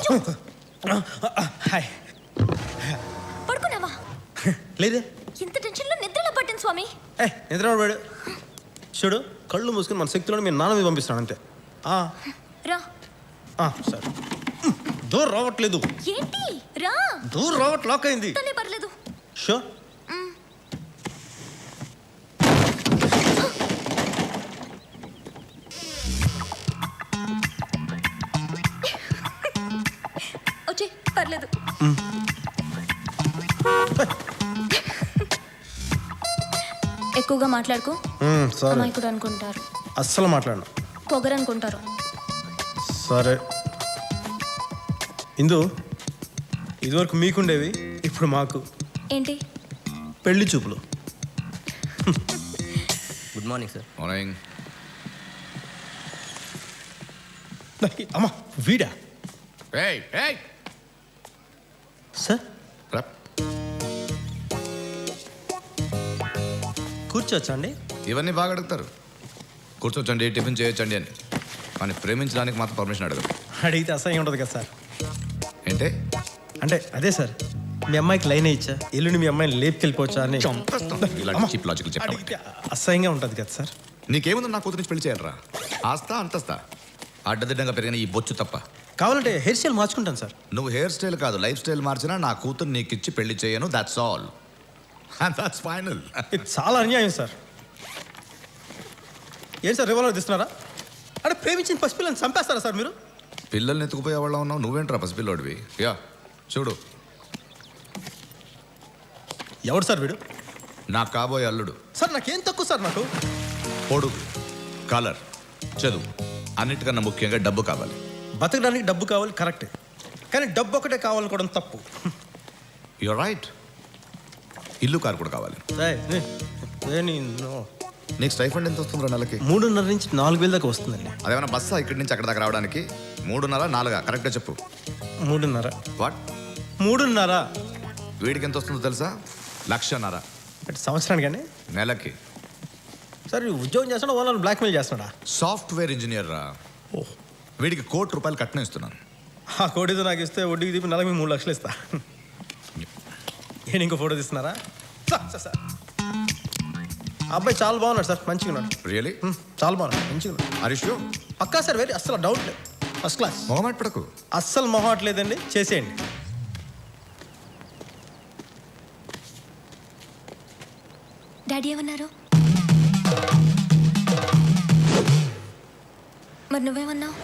కూర్చో. హాయ్. పడుకున్నావా? లేదే. ఇంత టెన్షన్లో నిద్రలో పట్టింది స్వామి. నిద్ర పడాడు. చూడు, కళ్ళు మూసుకుని మన శక్తిలో మీ నాన్న మీద పంపిస్తాను అంతే. రా. సరే. డోర్ రావట్లేదు. ఏంటి? రా. డోర్ రావట్ లాక్ అయింది. తనే పర్లేదు. షో. వచ్చే పర్లేదు. ఎక్కువగా మాట్లాడుకో. అమాయకుడు అనుకుంటారు. అస్సలు మాట్లాడను. పొగరు అనుకుంటారు. సరే ఇందు, ఇదివరకు మీకుండేవి, ఇప్పుడు మాకు. ఏంటి? పెళ్లి చూపులు. Good morning sir. మార్నింగ్. అమ్మా వీడా? ఏయ్ ఏయ్ సార్ రప్. కూర్చోవచ్చా అండి? ఇవన్నీ బాగా అడుగుతారు. కూర్చోవచ్చండి, టిఫిన్ చేయొచ్చండి అని, కానీ ప్రేమించడానికి మాత్రం పర్మిషన్ అడగదు. అడిగితే అసహ్యం ఉంటుంది కదా సార్. ఏంటే? అంటే అదే సార్, మీ అమ్మాయికి లైన్ ఇచ్చా, ఎల్లుండి మీ అమ్మాయిని లేపుకెళ్ళిపోవచ్చా అని. ఇలాంటి చీప్ లాజికల్ చెప్పాలి. అడిగితే అసహ్యంగా ఉంటుంది కదా సార్. నీకేముంది నా కూతురు నుంచి పెళ్లి చేయాలరా? ఆస్తా అంతస్తా అడ్డదిడ్డంగా పెరిగిన ఈ బొచ్చు తప్ప. కావాలంటే హెయిర్ స్టైల్ మార్చుకుంటాను సార్. నువ్వు హెయిర్ స్టైల్ కాదు, లైఫ్ స్టైల్ మార్చినా నా కూతురు నీకు ఇచ్చి పెళ్లి చేయను. That's all. That's final. ఇది చాలా అన్యాయం సార్. ఏం సార్ రివాల్వర్ తీస్తున్నారా? అంటే ప్రేమించిన పసిపిల్లని చంపేస్తారా సార్ మీరు? పిల్లల్ని ఎత్తుకుపోయే వాళ్ళ ఉన్నావు, నువ్వేంట్రా పసిపిల్లోడివి? యా చూడు. ఎవడు సార్ వీడు? నా కాబోయే అల్లుడు. సార్ నాకేం తక్కువ సార్. నాకు పొడుగు, కలర్, చదువు, అన్నిటికన్నా ముఖ్యంగా డబ్బు కావాలి. బతకడానికి డబ్బు కావాలి, కరెక్టే. కానీ డబ్బు ఒకటే కావాలనుకోవడం తప్పు. You're right. ఇల్లు కారు కూడా కావాలి. నీకు స్టైఫండ్ ఎంత వస్తుందిరా నెలకి? 3.5 నుంచి 4,000 దాకా వస్తుందండి. అదేమన్నా బస్సా ఇక్కడి నుంచి అక్కడ దాకా రావడానికి? 3.5, 4 కరెక్ట్గా చెప్పు. 3.5. వాట్? 3.5. వీడికి ఎంత వస్తుందో తెలుసా? 1,00,000. అంటే సంవత్సరానికి కానీ? నెలకి. సార్ ఉద్యోగం చేస్తాడా, ఓనర్ బ్లాక్మెయిల్ చేస్తాడా? సాఫ్ట్వేర్ ఇంజనీర్ రా. వీడికి ₹1,00,00,000 కట్నం ఇస్తున్నాను. ఆ కోటితో నాకు ఇస్తే వడ్డీకి తీపి నెలకు 3 లక్షలు ఇస్తా. నేను ఇంకో ఫోటో తీస్తున్నారా? సార్ అబ్బాయి చాలా బాగున్నాడు సార్, మంచిగా ఉన్నాడు. రియలీ? చాలా బాగున్నాడు, మంచిగా ఉన్నాడు. హరీష్ పక్కా సార్, వెరీ అస్సలు డౌట్ లేదు, ఫస్ట్ క్లాస్. మొహమాట పడకు. అస్సలు మొహట్లేదండి, చేసేయండి. డాడీ ఏమన్నారు? మరి నువ్వేమన్నావు?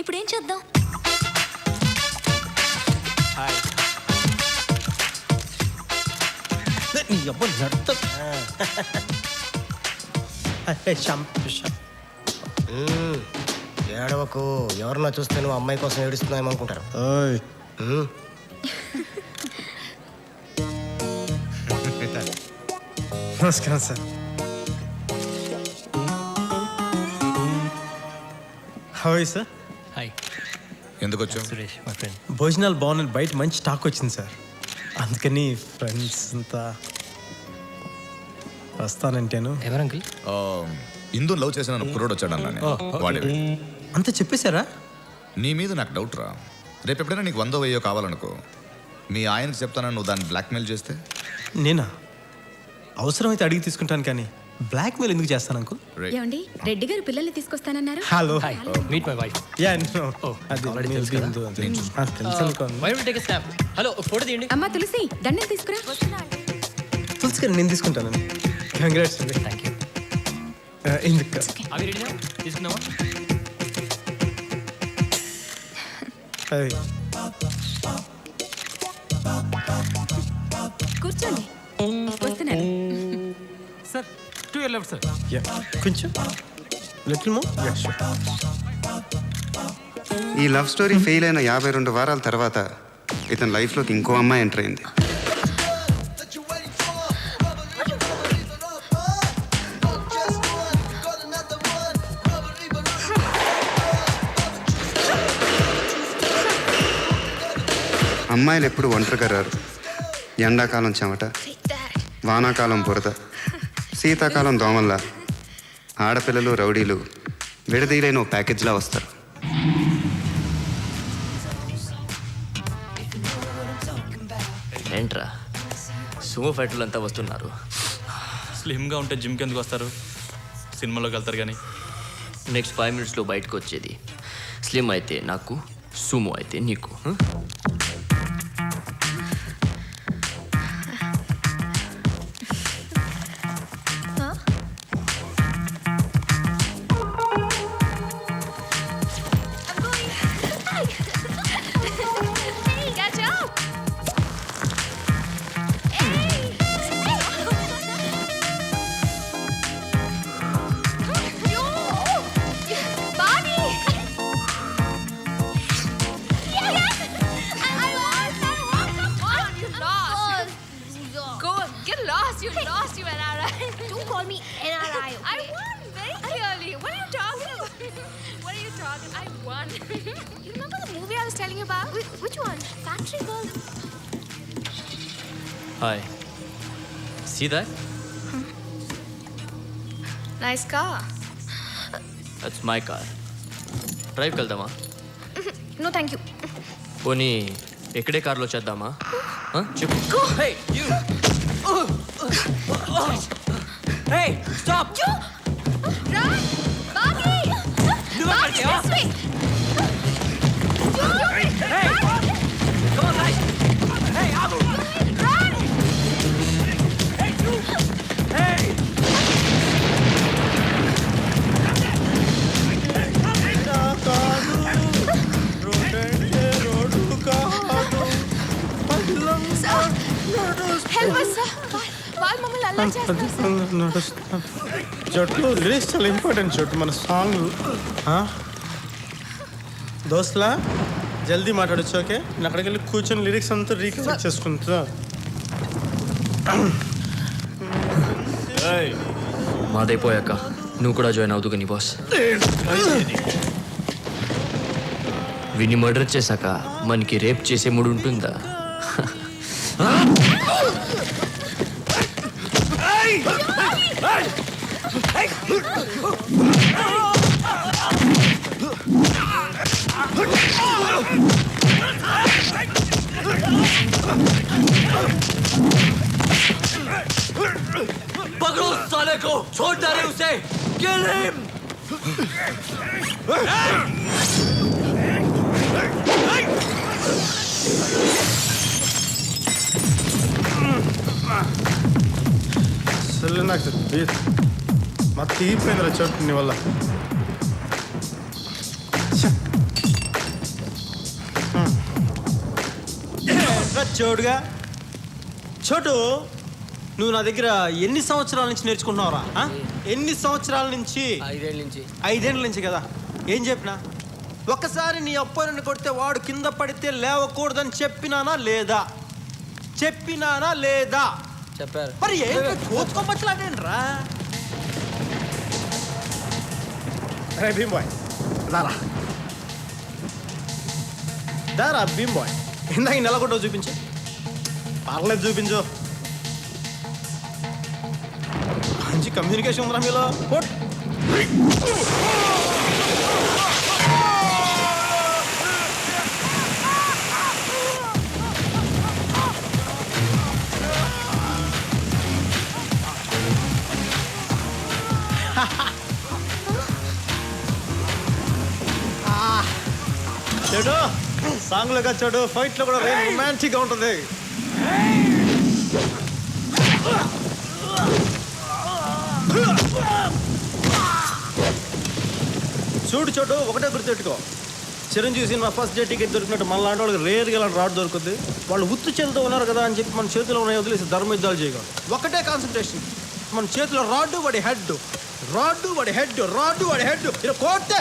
ఇప్పుడు ఏం చేద్దాం? ఏడవకు, ఎవరన్నా చూస్తే నువ్వు అమ్మాయి కోసం ఏడుస్తున్నావు అనుకుంటారు. నమస్కారం sir. How are you sir? Hi. ఎందుకు వచ్చావు? Suresh my friend. భోజనాలు బాగున్నాయి, బయట మంచి స్టాక్ వచ్చింది సార్, అందుకని ఫ్రెండ్స్ అంతా వస్తానంటేను. ఎవరు అంకుల్? ఇందు లవ్ చేసిన కుర్రోడు వచ్చాడు అన్నాను. వాడే. అంతా చెప్పేశారా? నీ మీద నాకు డౌట్ రా. రేపు ఎప్పుడైనా నీకు 100, 1000 కావాలనుకో, మీ ఆయనకి చెప్తానని నువ్వు దాన్ని బ్లాక్మెయిల్ చేస్తే? నేనా? అవసరమైతే అడిగి తీసుకుంటాను, కానీ బ్లాక్మెయిల్ ఎందుకు చేస్తాను అంకుల్? ఏమండి, రెడ్డి గారు పిల్లల్ని తీసుకొస్తానన్నారు. Hello. Hi, meet my wife. Yeah no. అది already మీ తెలుసు కదా? బిందు అని. తెలుసు అనుకోండి. Why don't take a snap? Hello, photo తీయండి. అమ్మా తులసి, దండం తీసుకురా. తెలుసు కానీ నేను తీసుకుంటానండి. కంగ్రాట్స్ అండి. Thank you. ఎందుకు? అవి రెడీనా? తీసుకున్నావా? అది కూర్చోండి, వస్తున్నాను. Sir, to your left sir. Yeah కొంచెం లిటిల్ మోర్. Yeah sure. ఈ లవ్ స్టోరీ ఫెయిల్ అయిన 52 వారాల తర్వాత ఇతని లైఫ్లోకి ఇంకో అమ్మాయి ఎంటర్ అయింది. అమ్మాయిలు ఎప్పుడు ఒంటరిగా రారు. ఎండాకాలం చెమట, వానాకాలం బురద, శీతాకాలం దోమల్లా ఆడపిల్లలు రౌడీలు విడదీయలేని ఓ ప్యాకేజ్లా వస్తారు. ఏంట్రా సుమో ఫైటర్లు అంతా వస్తున్నారు. స్లిమ్గా ఉంటే జిమ్కి ఎందుకు వస్తారు? సినిమాలోకి వెళ్తారు కానీ. నెక్స్ట్ 5 minutesలో బయటకు వచ్చేది. స్లిమ్ అయితే నాకు, సుమో అయితే నీకు. You lost, you NRI. Don't call me NRI, okay? I won very clearly. What are you talking about? What are you talking? I won. You remember the movie I was telling you about? Which one? Factory Girl. Hi, see that? Nice car. That's my car. డ్రైవ్కి వెళ్దామా? No, thank you. పోనీ ఎక్కడే కార్లో చేద్దామా? చెప్పు. Hey, you. Hey, stop. Run! Bobby! Bobby, this way! Hey, come on, guys. Hey, Abu. Run! Hey, you. Hey. Help us, sir. వాళ్ళు మమ్మల్ని అల్లరి చేస్తారు. చోటు లిరిక్స్ చాలా ఇంపార్టెంట్ చోటు మన సాంగ్. దోస్తులా జల్దీ మాట్లాడచ్చు. ఓకే, నేను అక్కడికి వెళ్ళి కూర్చొని లిరిక్స్ అంతా రీకలెక్ట్ చేసుకుంటా. మాదైపోయాక నువ్వు కూడా జాయిన్ అవుతు కానీ బాస్. విని మర్డర్ చేశాక మనకి రేప్ చేసే మూడు ఉంటుందా? पकड़ो उस साले को, छोड़ डाले उसे, किल हिम। అసలు నాకు మా తీగిపోయిందిరా చోటు నీ వల్ల. చోటుగా చోటు, నువ్వు నా దగ్గర ఎన్ని సంవత్సరాల నుంచి నేర్చుకుంటున్నావురా? ఎన్ని సంవత్సరాల నుంచి? 5 ఏళ్ళ నుంచి. 5 ఏళ్ళ నుంచి కదా. ఏం చెప్పినా? ఒక్కసారి నీ అబ్బాయిని కొడితే వాడు కింద పడితే లేవకూడదని చెప్పినానా లేదా? చెప్పినానా లేదా? చెప్పారు. మరి ఏంటి కోచుకోపచ్చలాడేంట్రా? రే భీమ్ బాయ్, దారా దారా భీమ్ బాయ్, ఇందాక నెలకొట్టో చూపించు. పర్లేదు చూపించు. మంచి కమ్యూనికేషన్ ఉందిరా మీలో. చెడు సాంగ్ లో చెడు ఫైట్ లో కూడా రొమాంటిక్ గా ఉంటుంది. చూడు చోటు, ఒకటే గుర్తుపెట్టుకో, Chiranjeevi cinema first day ticket దొరికినట్టు మన లాంటి వాళ్ళకి రేరుగా ఇలాంటి రాడ్ దొరుకుతుంది. వాళ్ళు ఉత్తు చేతులతో ఉన్నారు కదా అని చెప్పి మన చేతిలో ఉన్నాయి వదిలేసి ధర్మ యుద్ధాలు చేయగలరు. ఒకటే కాన్సన్ట్రేషన్, మన చేతిలో రాడ్డు వాడి హెడ్, రాడ్డు వాడి హెడ్, రాడ్డు వాడి హెడ్. ఇలా కోటే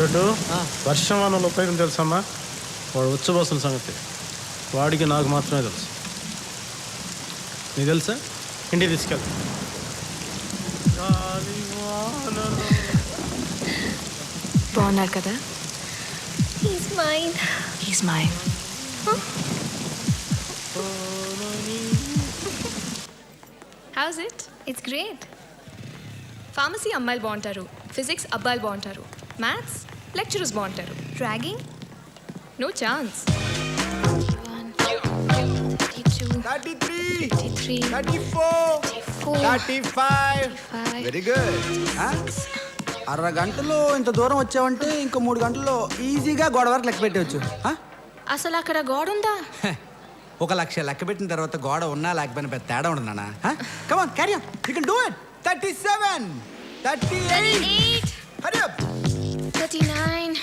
చెడ్డు వర్షం అన్న ఉపయోగం తెలుసమ్మా? వాడు ఉచ్చబోసిన సంగతి వాడికి నాకు మాత్రమే తెలుసు. నీకు తెలుసా? ఇంటికి తీసుకెళ్తా. బాగున్నారు కదా? He's mine. He's mine. How's it? It's great. Pharmacy అమ్మాయిలు బాగుంటారు, ఫిజిక్స్ అబ్బాయిలు బాగుంటారు, మ్యాథ్స్ లెక్చరర్స్ బాగుంటారు. Dragging? No chance. 33, 33, 34, 35. Very good. అరగంటలో ఇంత దూరం వచ్చావంటే ఇంకో 3 గంటల్లో ఈజీగా గోడ వరకు లెక్క పెట్టవచ్చు. అసలు అక్కడ గోడ ఉందా? 1,00,000 లెక్క పెట్టిన తర్వాత గోడ ఉన్నా లేకపోయినా పెద్ద తేడా ఉండదు నాన్న. Come on carry on, you can do it. 37, 38, Hari up. 39,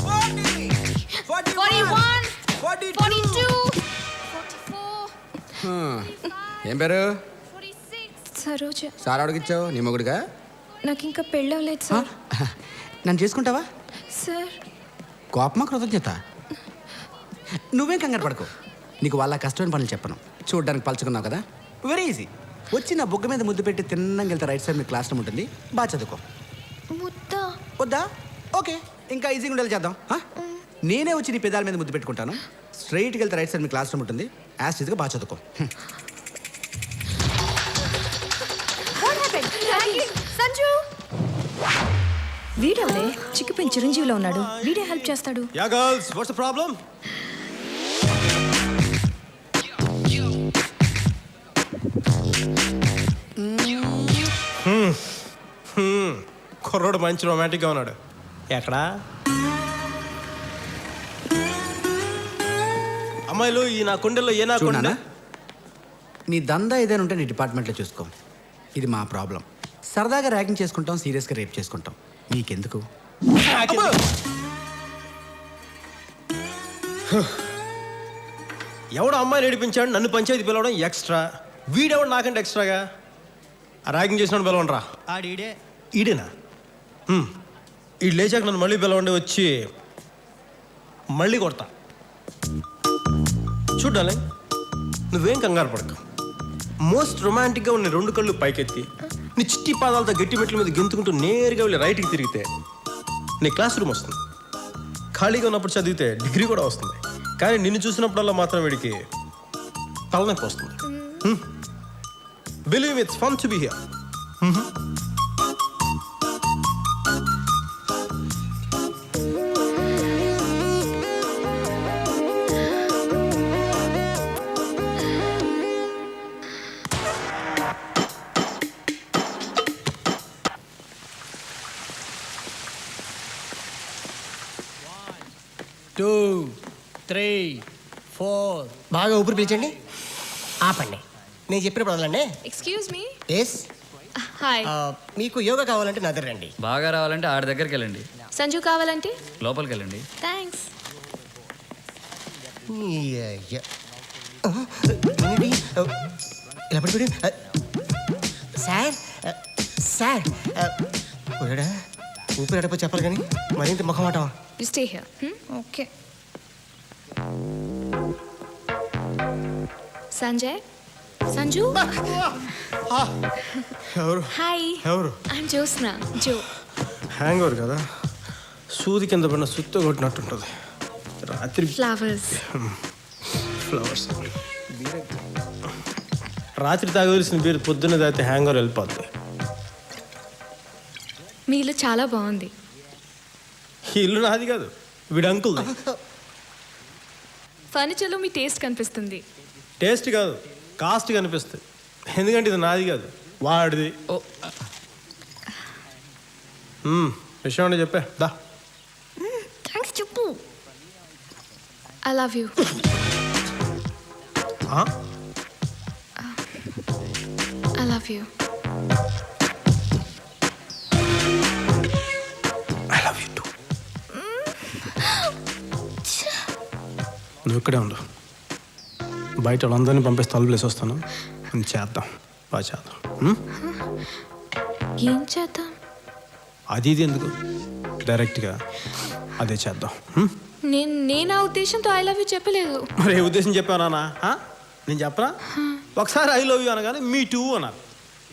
40, 41, 42. 44, ఏం పేరు? 46. సరోజ. సార్ అడిగిచ్చావు నీ మొగుడుగా? నాకు ఇంకా పెళ్ళవలేదు సార్. నన్ను చేసుకుంటావా? సార్ కోపమా కృతజ్ఞత? నువ్వేం కంగారు పడుకో. నీకు వాళ్ళ కష్టమైన పనులు చెప్పను. చూడడానికి పలుచుకున్నావు కదా, వెరీ ఈజీ. వచ్చి నా బుగ్గ మీద ముద్దు పెట్టి తిన్నంగా వెళ్తే రైట్ సైడ్ మీ క్లాస్ రూమ్ ఉంటుంది. బాగా చదువుకో. ముద్ద. వద్దా? ఓకే, ఇంకా ఈజీగా ఉండేది చేద్దాం. నేనే వచ్చి నీ పెదాల మీద ముద్దు పెట్టుకుంటాను. స్ట్రైట్కి వెళ్తే రైట్ సైడ్ మీ క్లాస్ రూమ్ ఉంటుంది. యాజ్ ఈజీగా బాగా చదువుకో. సంజు, వీడెవడే చిక్కిపోయిన చిరంజీవిలో ఉన్నాడు. వీడే హెల్ప్ చేస్తాడు. Yeah girls, what's the problem? కుర్రోడు మంచి రొమాంటిక్గా ఉన్నాడు. ఎక్కడా అమ్మాయిలు? ఈ నా కుండెల్లో ఏ నా కుండ? నీ దందా ఏదైనా ఉంటే నీ డిపార్ట్మెంట్లో చూసుకో. ఇది మా ప్రాబ్లం. సరదాగా ర్యాగింగ్ చేసుకుంటాం, సీరియస్గా రేప్ చేసుకుంటాం. నీకెందుకు? ఎవడు అమ్మాయిని ఏడిపించాడు, నన్ను పంచాయతీ పిలవడం ఎక్స్ట్రా. వీడెవడు నాకంటే ఎక్స్ట్రాగా? ఆ ర్యాగింగ్ చేసినాడు పిలవండిరా. ఆడిడే. ఈడేనా? ఈడు లేచాక నన్ను మళ్ళీ పిలవండి, వచ్చి మళ్ళీ కొడతా. చూడాలి, నువ్వేం కంగారు పడకు. మోస్ట్ రొమాంటిక్గా ఉన్న 2 కళ్ళు పైకెత్తి నీ చిట్టి పాదాలతో గట్టి మెట్ల మీద గెంతుకుంటూ నేరుగా వెళ్ళి రైట్కి తిరిగితే నీ క్లాస్ రూమ్ వస్తుంది. ఖాళీగా ఉన్నప్పుడు చదివితే డిగ్రీ కూడా వస్తుంది. కానీ నిన్ను చూసినప్పుడల్లా మాత్రం వీడికి తలనొప్పి వస్తుంది. Believe me, it's fun to be here. బాగా ఊపిరి పీల్చండి, ఆపండి. నేను చెప్పినప్పుడు వదలండి. Excuse me. ఎస్. హాయ్. మీకు యోగా కావాలంటే నా దగ్గర రండి. బాగా రావాలంటే ఆడి దగ్గరికి వెళ్ళండి. సంజు కావాలంటే లోపలికి వెళ్ళండి. థ్యాంక్స్. ఇలా పడిపోయి సార్, సార్ ఊపిరి అడపో చెప్పాలి కానీ మరింత ముఖం మాట. You stay here. Okay. Sanjay. Sanju. ఎవరు? హాయ్. ఎవరు? I'm Jyotsna. Jo. Hangover కదా, సూది కింద పడిన సుత్తో కొట్టినట్టుంటుంది. రాత్రి ఫ్లవర్స్. ఫ్లవర్స్ రాత్రి తాగవలసిన బీరు పొద్దున్న తాగితే హ్యాంగ్ ఓవర్ వెళ్ళిపోద్ది. మీ ఇల్లు చాలా బాగుంది. ఈ ఇల్లు నాది కాదు, వీడు అంకుల్ది. ఫర్నిచర్లో మీ టేస్ట్ కనిపిస్తుంది. టేస్ట్ కాదు, కాస్ట్ కనిపిస్తుంది. ఎందుకంటే ఇది నాది కాదు, వాడిది. విషయం అంటే చెప్పే దా. థ్యాంక్స్ చెప్పు. I love you. I love you. I love you two. నువ్వు ఇక్కడే ఉండు, బయట వాళ్ళందరినీ పంపిస్తే తలుపులేసి వస్తాను. చేద్దాం, బాగా చేద్దాం. ఏం చేద్దాం? అది ఇది ఎందుకు, డైరెక్ట్గా అదే చేద్దాం. హ్మ్? నేను ఆ ఉద్దేశంతో ఐ లవ్ యూ చెప్పలేదు. మరి ఏ ఉద్దేశం చెప్పానా? నేను చెప్పనా? ఒకసారి ఐ లవ్ యూ అనగానే మీ టూ అన్నారు.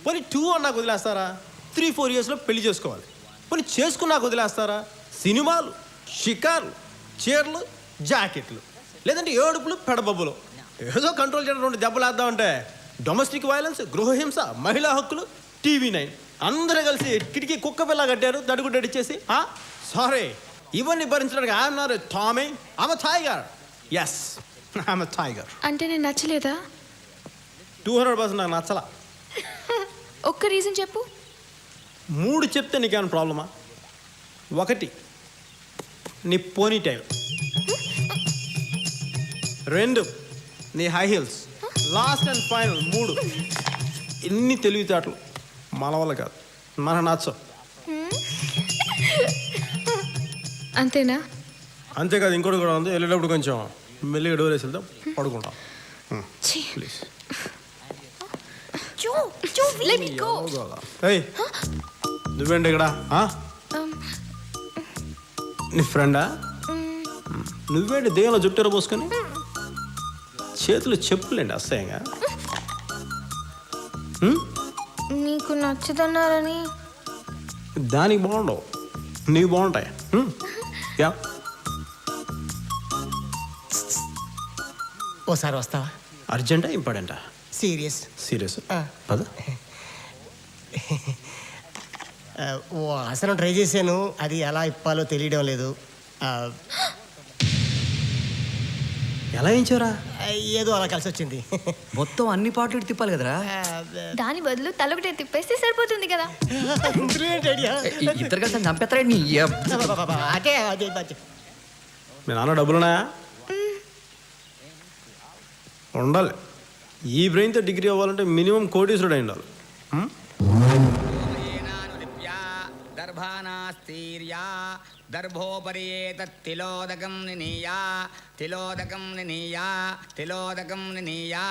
పోనీ టూ అన్నాకు వదిలేస్తారా? 3-4 ఇయర్స్లో పెళ్లి చేసుకోవాలి. పోనీ చేసుకున్నాక వదిలేస్తారా? సినిమాలు, షికార్లు, చీరలు, జాకెట్లు, లేదంటే ఏడుపులు, పెడబబ్బులు, ఏదో కంట్రోల్ చేయడం 2 దెబ్బలు వేద్దామంటే డొమెస్టిక్ వైలెన్స్, గృహహింస, మహిళా హక్కులు, TV9 అందరూ కలిసి కిటికీ కుక్క పిల్ల కట్టారు దడుగుడ్డడిచ్చేసి. సారీ, ఇవన్నీ భరించడానికి I'm not a Tommy, I'm a tiger. Yes, I'm a tiger. అంటే నేను నచ్చలేదా? 200% నాకు నచ్చలా. ఒక్క రీజన్ చెప్పు. 3 చెప్తే నీకేమైనా ప్రాబ్లమా? 1, నీ పోనీ టైం. 2, నీ high heels. Last and final 3, ఎన్ని తెలివితేటలు మన వల్ల కాదు, మన నచ్చవు. అంతేనా? అంతేకాదు, ఇంకోటి కూడా ఉంది. వెళ్ళేటప్పుడు కొంచెం మెల్లిగా డోర్ వేసి వెళ్తాం, పడుకుంటాం. ఛీ. ప్లీజ్. Let me go. ఏయ్, నువ్వేంటి ఇక్కడ? నీ ఫ్రెండా? నువ్వేంటి దేవుల జుట్టెర పోసుకొని? చేతులు చెప్పులేండి అసహ్యంగా. నీకు నచ్చదన్నారని. దానికి బాగుండవు, నీకు బాగుంటాయి. యా, ఓసారి వస్తావా? అర్జెంటా ఇంపార్టెంటా? సీరియస్. సీరియస్ పద. ఓ ఆసనం ట్రై చేశాను, అది ఎలా ఇప్పాలో తెలియడం లేదు. ఎలా వేయించారా? ఏదో అలా కలిసి వచ్చింది. మొత్తం అన్ని పాటలు తిప్పాలి కదరా. దాని బదులు తలొకటే తిప్పేస్తే సరిపోతుంది కదా. ఇద్దరు కలిసి చంపేస్తారా నీ అదే అదే మీ నాన్న డబ్బులున్నాయా? ఉండాలి. ఈ బ్రెయిన్తో డిగ్రీ అవ్వాలంటే మినిమం కోటీశ్వరుడు అయి ఉండాలి. తిలోదకం నినీయా తిలోదకం నినీయా తిలోదకం నినీయా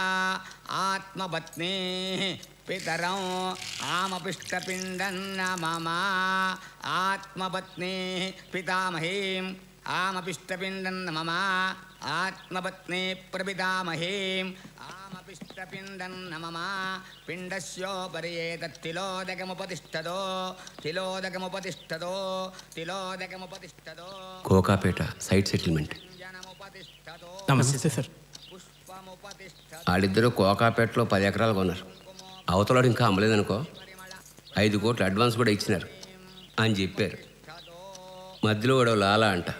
ఆత్మపత్ని పితరం ఆమపిష్టపిండన్న మమ ఆత్మపత్ని పితామహీం ఆమపిష్టపిండన్న మమ ఆత్మపత్ని ప్రపితామహీం ఆమపిష్టపిండన్న మమ పిండస్యోపరి ఏతత్తిలోదకముపతిష్టదో తిలోదకముపతిష్టదో తిలోదకముపతిష్టదో. Kokapet site settlement. నమస్తే సార్. వాళ్ళిద్దరూ కోకాపేటలో 10 ఎకరాలు కొన్నారు. అవతలాడు ఇంకా అమ్మలేదనుకో, 5 కోట్లు అడ్వాన్స్ కూడా ఇచ్చినారు అని చెప్పారు. మధ్యలో వాడు లాలా అంట.